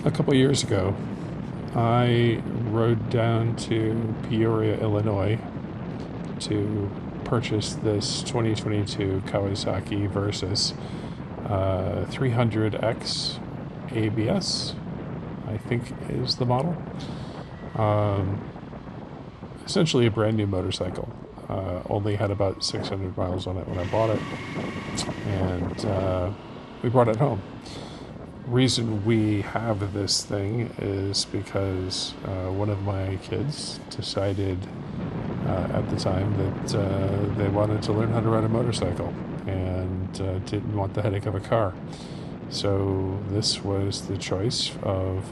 A couple years ago, I rode down to Peoria, Illinois to purchase this 2022 Kawasaki Versys 300X ABS, I think is the model. Um, Essentially a brand new motorcycle. Only had about 600 miles on it when I bought it, and we brought it home. Reason we have this thing is because one of my kids decided at the time that they wanted to learn how to ride a motorcycle and didn't want the headache of a car. So this was the choice of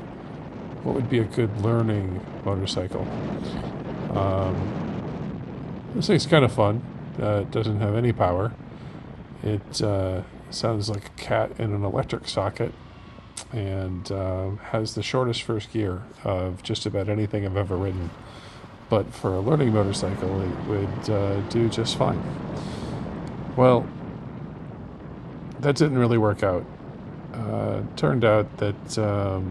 what would be a good learning motorcycle. This thing's kind of fun. It doesn't have any power. It sounds like a cat in an electric socket, and has the shortest first gear of just about anything I've ever ridden. But for a learning motorcycle, it would do just fine. Well, that didn't really work out. Turned out that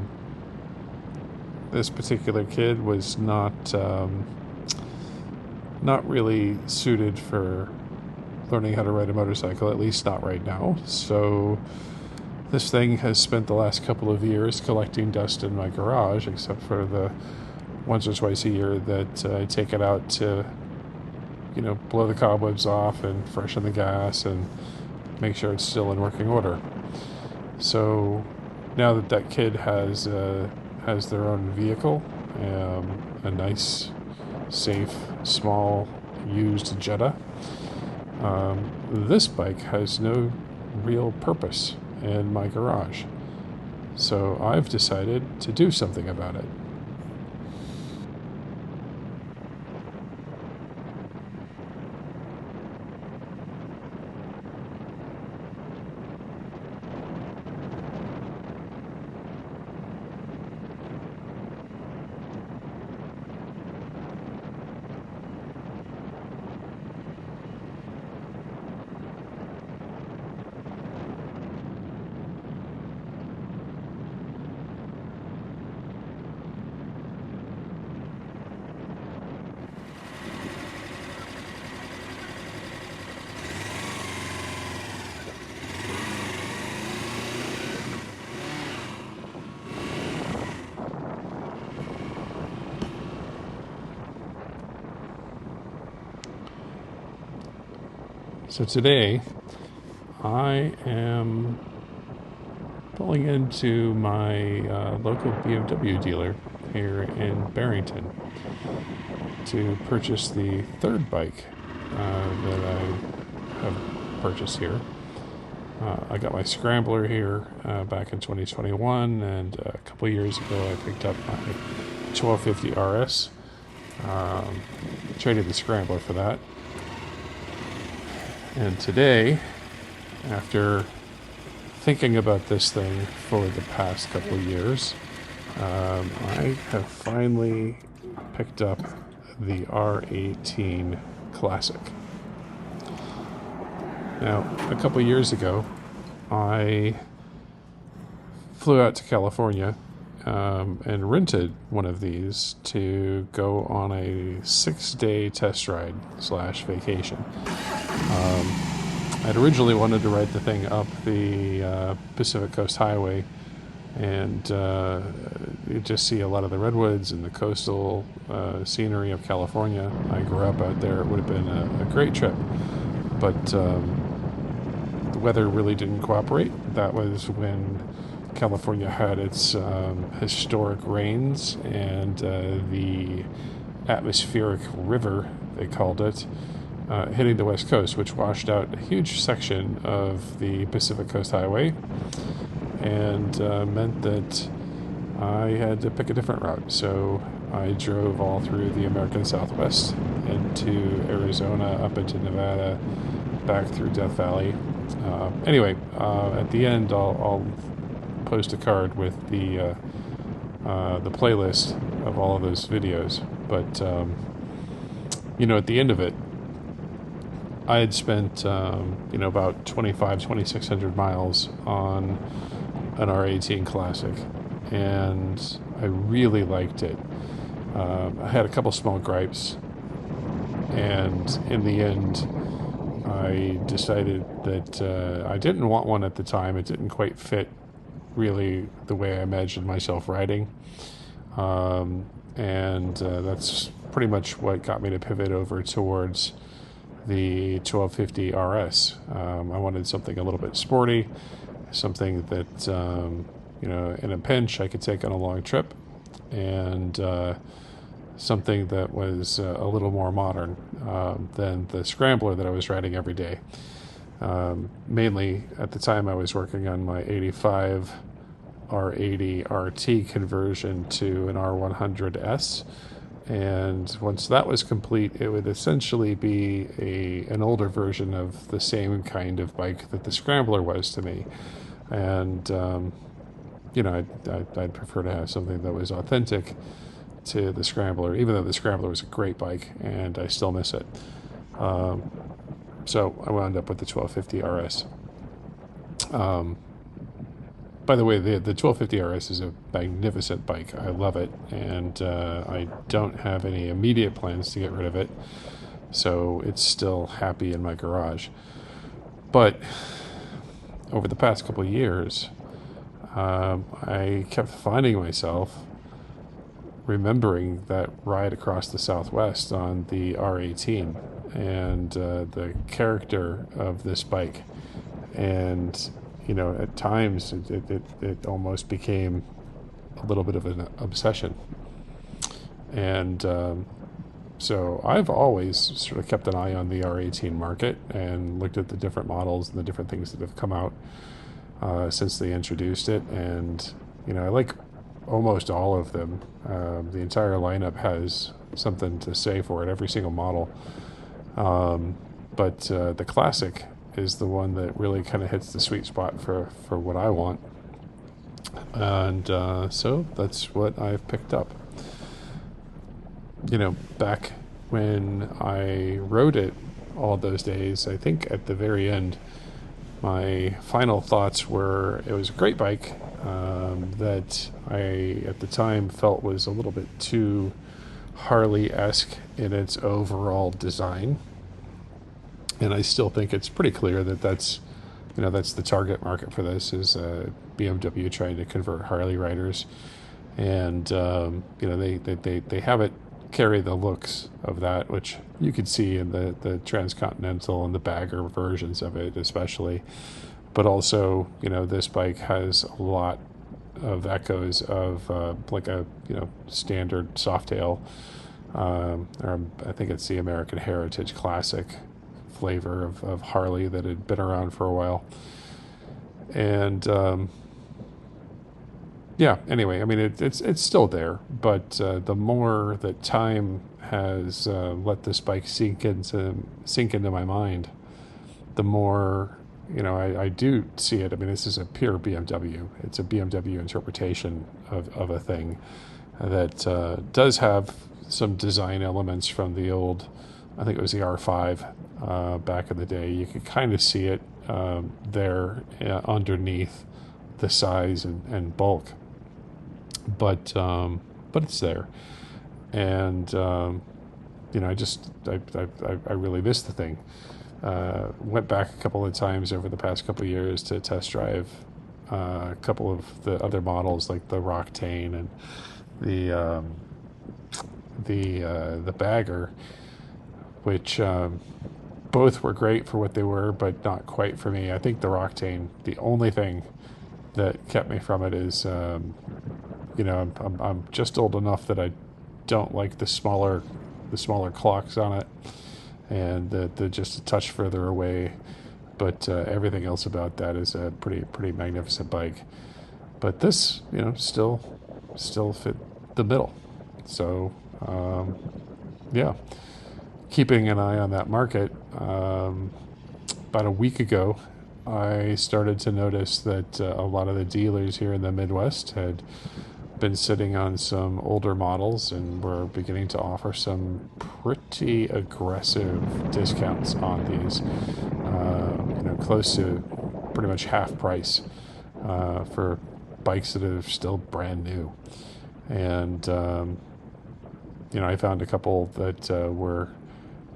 this particular kid was not really suited for learning how to ride a motorcycle, at least not right now. So this thing has spent the last couple of years collecting dust in my garage, except for the once or twice a year that I take it out to, blow the cobwebs off and freshen the gas and make sure it's still in working order. So now that kid has their own vehicle, a nice, safe, small, used Jetta, this bike has no real purpose in my garage. So I've decided to do something about it. So today, I am pulling into my local BMW dealer here in Barrington to purchase the third bike that I have purchased here. I got my Scrambler here back in 2021, and a couple years ago I picked up my 1250 RS. Traded the Scrambler for that. And today, after thinking about this thing for the past couple of years, I have finally picked up the R18 Classic. Now, a couple of years ago, I flew out to California and rented one of these to go on a 6-day test ride / vacation. I'd originally wanted to ride the thing up the Pacific Coast Highway and you just see a lot of the redwoods and the coastal scenery of California. I grew up out there. It would have been a great trip, but the weather really didn't cooperate. That was when California had its historic rains, and the atmospheric river, they called it, hitting the west coast, which washed out a huge section of the Pacific Coast Highway and meant that I had to pick a different route. So I drove all through the American Southwest into Arizona, up into Nevada, back through Death Valley. Anyway, at the end, I'll post a card with the playlist of all of those videos. But at the end of it, I had spent about 2,600 miles on an R18 Classic, and I really liked it. I had a couple small gripes, and in the end, I decided that I didn't want one at the time. It didn't quite fit really the way I imagined myself riding. And that's pretty much what got me to pivot over towards the 1250 RS. I wanted something a little bit sporty, something that, in a pinch I could take on a long trip, and something that was a little more modern than the Scrambler that I was riding every day. Mainly at the time I was working on my 85 R80 RT conversion to an R100S, and once that was complete, it would essentially be an older version of the same kind of bike that the Scrambler was to me. And I'd prefer to have something that was authentic to the Scrambler, even though the Scrambler was a great bike and I still miss it. So I wound up with the 1250 RS. By the way, the 1250 RS is a magnificent bike. I love it, and I don't have any immediate plans to get rid of it, so it's still happy in my garage. But over the past couple of years, I kept finding myself remembering that ride across the Southwest on the R18 and the character of this bike. And at times it almost became a little bit of an obsession. And so I've always sort of kept an eye on the R18 market and looked at the different models and the different things that have come out since they introduced it. And, I like almost all of them. The entire lineup has something to say for it, every single model. But the Classic is the one that really kind of hits the sweet spot for what I want. And so that's what I've picked up. Back when I rode it all those days, I think at the very end, my final thoughts were it was a great bike that I, at the time, felt was a little bit too Harley-esque in its overall design. And I still think it's pretty clear that that's the target market for this is BMW trying to convert Harley riders, and they have it carry the looks of that, which you could see in the Transcontinental and the bagger versions of it, especially. But also, this bike has a lot of echoes of like a standard softail, or I think it's the American Heritage Classic flavor of Harley that had been around for a while. And anyway, I mean it's still there, but the more that time has let this bike sink into my mind, the more I do see it. I mean, this is a pure BMW. It's a BMW interpretation of a thing that does have some design elements from the old, I think it was the R5 back in the day. You could kind of see it there underneath the size and bulk, but it's there. And I really miss the thing. Went back a couple of times over the past couple of years to test drive a couple of the other models, like the Roctane and the Bagger, which both were great for what they were, but not quite for me. I think the Roctane, the only thing that kept me from it is, I'm just old enough that I don't like the smaller clocks on it, and the just a touch further away. But everything else about that is a pretty magnificent bike. But this, still fit the middle. So keeping an eye on that market. About a week ago, I started to notice that a lot of the dealers here in the Midwest had been sitting on some older models and were beginning to offer some pretty aggressive discounts on these, close to pretty much half price for bikes that are still brand new. And I found a couple that were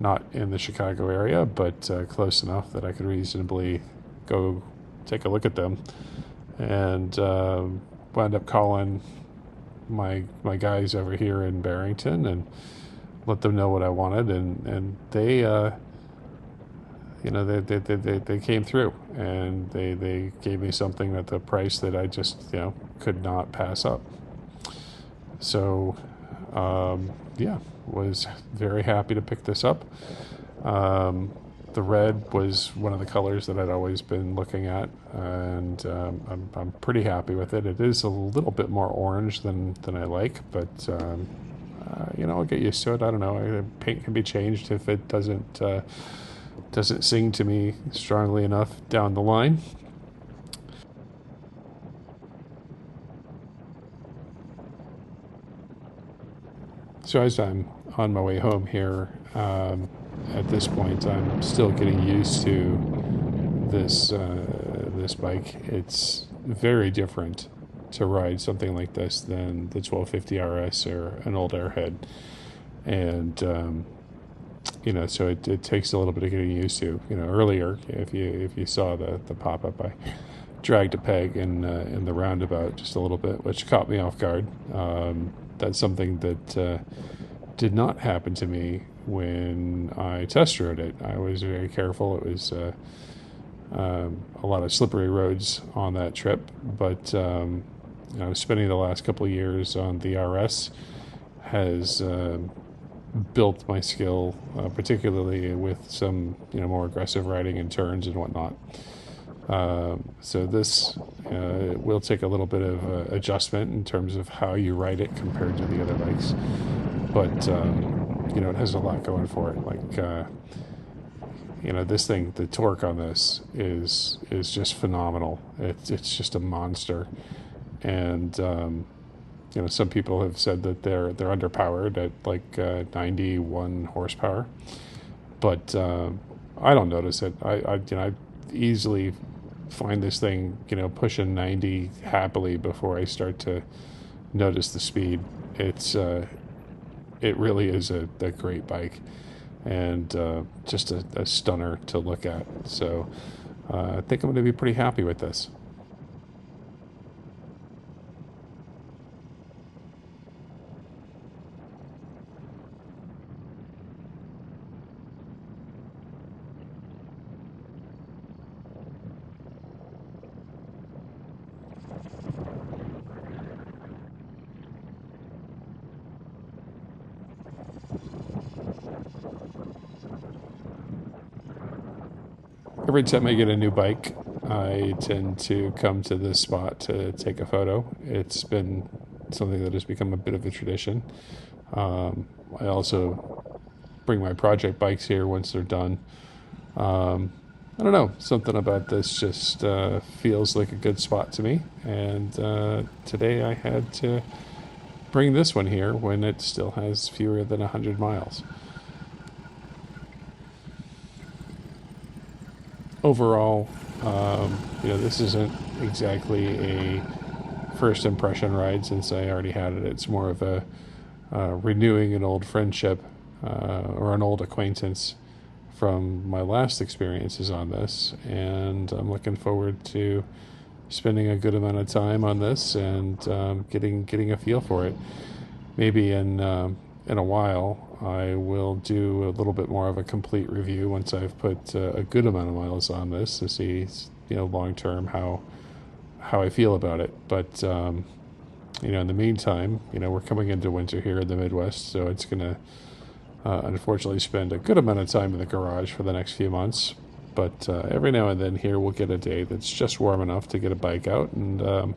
not in the Chicago area, but close enough that I could reasonably go take a look at them. And wound up calling my guys over here in Barrington and let them know what I wanted, and they they came through, and they gave me something at the price that I just could not pass up. So was very happy to pick this up. The red was one of the colors that I'd always been looking at, and I'm pretty happy with it. It is a little bit more orange than I like, but I'll get used to it. I don't know. Paint can be changed if it doesn't sing to me strongly enough down the line. So as I'm on my way home here, at this point, I'm still getting used to this bike. It's very different to ride something like this than the 1250 RS or an old Airhead, and so it takes a little bit of getting used to. Earlier, if you saw the pop up, I dragged a peg in the roundabout just a little bit, which caught me off guard. That's something that did not happen to me when I test rode it. I was very careful. It was a lot of slippery roads on that trip, but spending the last couple of years on the RS has built my skill, particularly with some more aggressive riding and turns and whatnot. So this will take a little bit of adjustment in terms of how you ride it compared to the other bikes, but it has a lot going for it. Like this thing, the torque on this is just phenomenal. It's just a monster, and some people have said that they're underpowered at like 91 horsepower, but I don't notice it. I easily find this thing pushing 90 happily before I start to notice the speed. It really is a great bike, and just a stunner to look at. So I think I'm going to be pretty happy with this. Every time I get a new bike, I tend to come to this spot to take a photo. It's been something that has become a bit of a tradition. I also bring my project bikes here once they're done. I don't know, something about this just feels like a good spot to me. And today I had to bring this one here when it still has fewer than 100 miles. Overall, this isn't exactly a first impression ride since I already had it. It's more of a renewing an old friendship or an old acquaintance from my last experiences on this, and I'm looking forward to spending a good amount of time on this and getting a feel for it. Maybe in a while I will do a little bit more of a complete review once I've put a good amount of miles on this to see long term how I feel about it. But in the meantime, we're coming into winter here in the Midwest, so it's gonna unfortunately spend a good amount of time in the garage for the next few months. But every now and then here we'll get a day that's just warm enough to get a bike out, and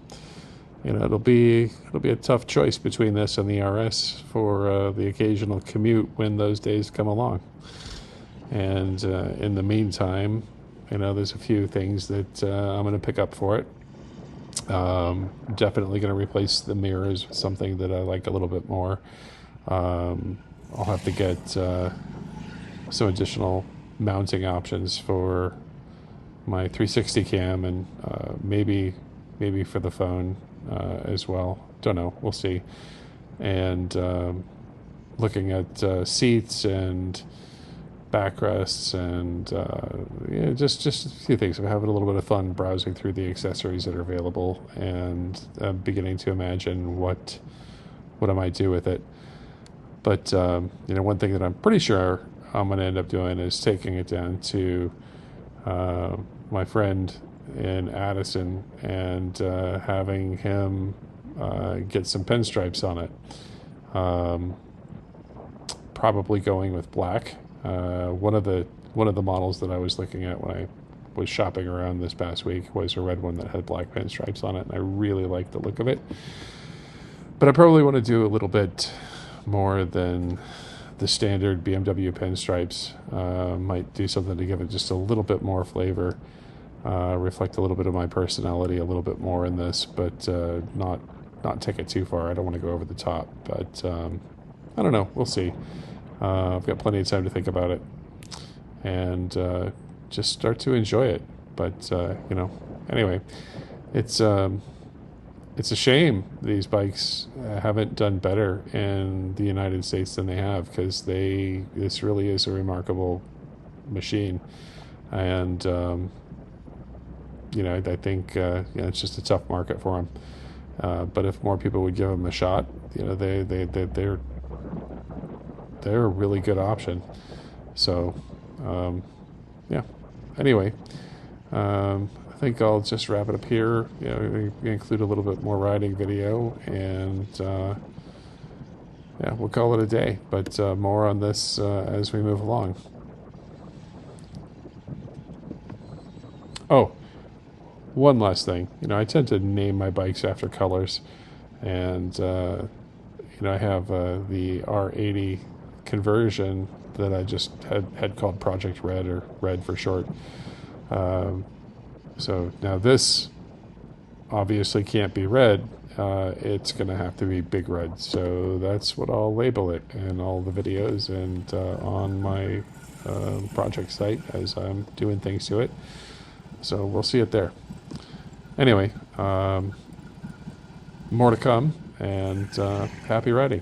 it'll be a tough choice between this and the RS for the occasional commute when those days come along. And in the meantime, there's a few things that I'm going to pick up for it. Definitely going to replace the mirrors with something that I like a little bit more. I'll have to get some additional mounting options for my 360 cam, and maybe for the phone. as well. Don't know. We'll see. And looking at seats and backrests and just a few things. I'm having a little bit of fun browsing through the accessories that are available and beginning to imagine what I might do with it. But one thing that I'm pretty sure I'm going to end up doing is taking it down to my friend in Addison and having him get some pinstripes on it. Probably going with black. One of the models that I was looking at when I was shopping around this past week was a red one that had black pinstripes on it, and I really like the look of it. But I probably want to do a little bit more than the standard BMW pinstripes. Might do something to give it just a little bit more flavor, reflect a little bit of my personality a little bit more in this, but not take it too far. I don't want to go over the top, but I don't know. We'll see. I've got plenty of time to think about it and just start to enjoy it. But anyway, it's a shame these bikes haven't done better in the United States than they have, because this really is a remarkable machine, and I think it's just a tough market for them. But if more people would give them a shot, they're a really good option. So, yeah. Anyway, I think I'll just wrap it up here. We include a little bit more riding video, and we'll call it a day. But more on this as we move along. Oh, one last thing. I tend to name my bikes after colors, and I have the R80 conversion that I just had called Project Red, or Red for short. So now this obviously can't be red. It's going to have to be big red. So that's what I'll label it in all the videos and on my project site as I'm doing things to it. So we'll see it there. Anyway, more to come, and happy riding.